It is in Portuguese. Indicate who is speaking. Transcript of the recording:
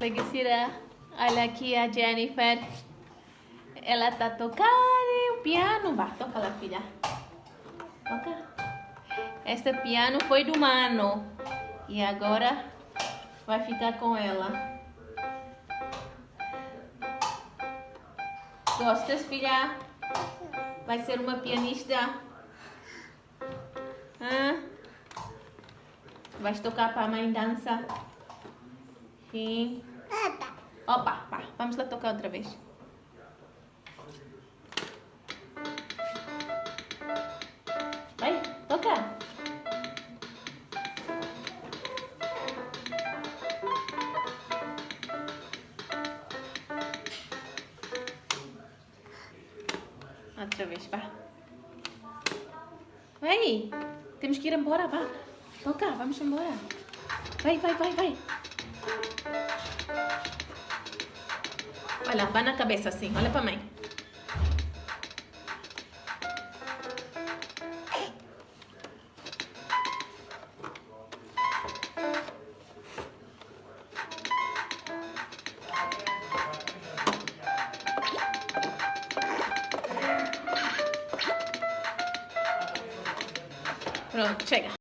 Speaker 1: Legisira, olha aqui a Jennifer. Ela tá tocando o piano. Vá, toca lá, filha. Toca. Este piano foi do mano. E agora vai ficar com ela. Gostas, filha? Vai ser uma pianista? Hã? Vais tocar para a mãe dança? Sim. Opa, pá. Vamos lá tocar outra vez. Vai, toca. Outra vez, vá. Vai. Temos que ir embora, vá. Toca, vamos embora. Vai, vai, vai, vai. Olha, vai na cabeça assim. Olha pra mãe. Pronto, chega.